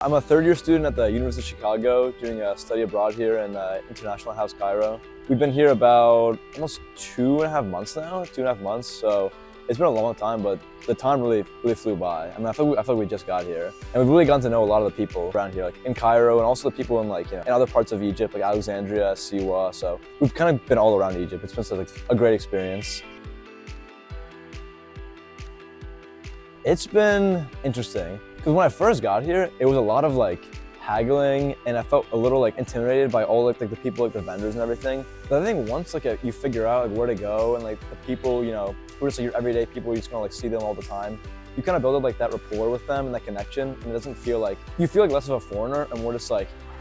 I'm a third-year student at the University of Chicago doing a study abroad here in International IH Cairo. We've been here about almost 2.5 months now, 2.5 months, so it's been a long time, but the time really flew by. I mean, I feel like we just got here. And we've really gotten to know a lot of the people around here, like in Cairo, and also the people in in other parts of Egypt, like Alexandria, Siwa. So we've kind of been all around Egypt. It's been a great experience. It's been interesting. Because when I first got here, it was a lot of haggling, and I felt a little intimidated by all the people, the vendors and everything. But I think once you figure out where to go and the people, who are just your everyday people, you just gonna see them all the time. You kind of build up that rapport with them and that connection, and it doesn't feel you feel less of a foreigner and more just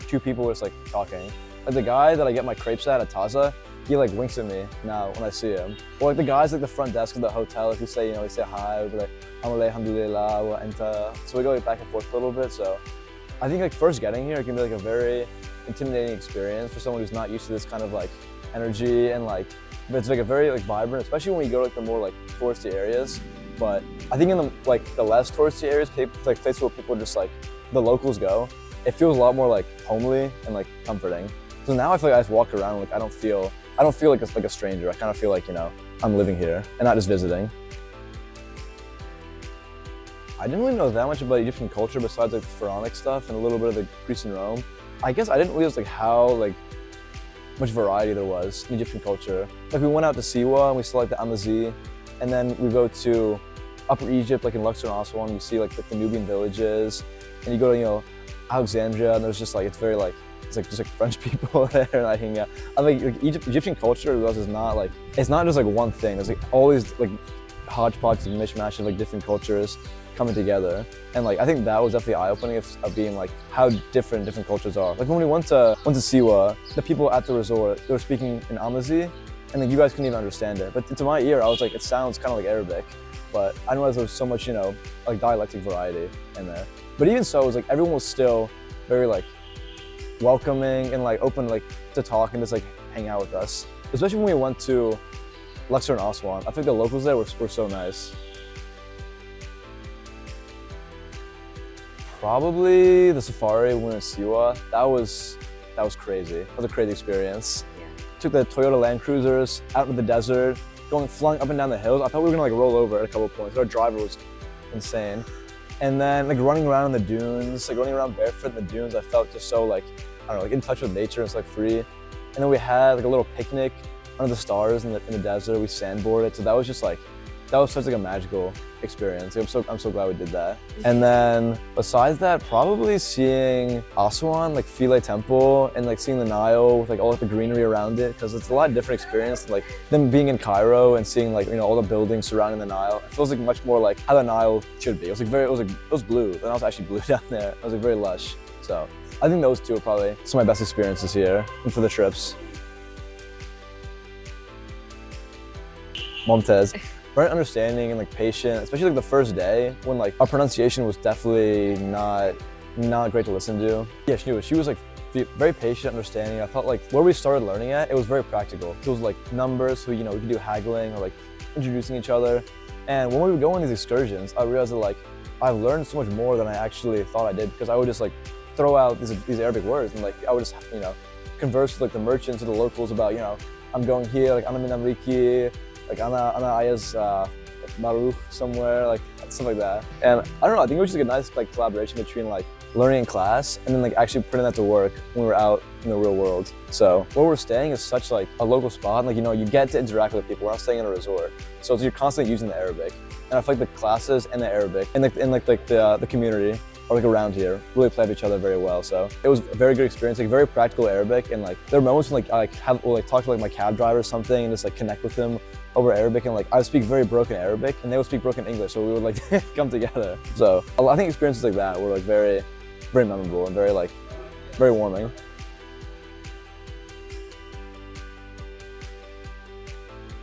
two people just talking. Like the guy that I get my crepes at Taza, he winks at me now when I see him. Or the guys the front desk of the hotel who say, they say hi, we'll be like, alhamdulillah, wa anta. So we go back and forth a little bit. So I think first getting here, it can be a very intimidating experience for someone who's not used to this kind of energy, and but it's a very vibrant, especially when you go to the more touristy areas. But I think in the less touristy areas, places where people just the locals go, it feels a lot more homely and comforting. So now I feel I just walk around I don't feel like a stranger. I kind of feel I'm living here and not just visiting. I didn't really know that much about Egyptian culture besides the pharaonic stuff and a little bit of the Greece and Rome. I guess I didn't realize how much variety there was in Egyptian culture. We went out to Siwa and we saw the Amazigh, and then we go to Upper Egypt, in Luxor and Aswan. We see the Nubian villages, and you go to Alexandria, and there's just it's very it's just French people there, and I hang out. I think Egyptian culture is not it's not just one thing. There's all these hodgepodge and mishmash of different cultures coming together, and I think that was definitely eye-opening of being how different cultures are. When we went to Siwa, the people at the resort, they were speaking in Amazigh, and you guys couldn't even understand it. But to my ear, I was it sounds kind of like Arabic, but I didn't realize there was so much dialectic variety in there. But even so, it was everyone was still very welcoming and open to talk and just hang out with us. Especially when we went to Luxor and Aswan. I think the locals there were so nice. Probably the safari when we were in Siwa. That was crazy. That was a crazy experience. Yeah. Took the Toyota Land Cruisers out into the desert, flying up and down the hills. I thought we were gonna roll over at a couple of points. Our driver was insane. And then running around in the dunes, running around barefoot in the dunes, I felt just so I don't know, in touch with nature. It's free. And then we had a little picnic under the stars in the desert. We sandboarded. So that was just that was such a magical experience. I'm so glad we did that. And then besides that, probably seeing Aswan, Philae Temple, and seeing the Nile with all the greenery around it, because it's a lot different experience than being in Cairo and seeing all the buildings surrounding the Nile. It feels much more how the Nile should be. It was it was blue. The Nile's actually blue down there. It was very lush. So I think those two are probably some of my best experiences here and for the trips. Momtaz. Very understanding and patient, especially the first day when our pronunciation was definitely not great to listen to. Yeah, she was. She was very patient, understanding. I felt where we started learning at, it was very practical. So it was numbers, so we could do haggling or introducing each other. And when we would go on these excursions, I realized that I learned so much more than I actually thought I did, because I would just throw out these Arabic words, and I would just converse with the merchants or the locals about I'm going here, ana min Amriki, ana ayaz Maruch somewhere, stuff like that. And I don't know, I think it was just a nice collaboration between learning in class and then actually putting that to work when we were out in the real world. So where we're staying is such a local spot, you get to interact with people. We're not staying in a resort, so you're constantly using the Arabic. And I feel the classes and the Arabic and the community or around here really play with each other very well. So it was a very good experience, very practical Arabic, and there were moments when I talk to my cab driver or something and just connect with him over Arabic, and I would speak very broken Arabic and they would speak broken English, so we would come together. So I think experiences like that were very, very memorable and very warming.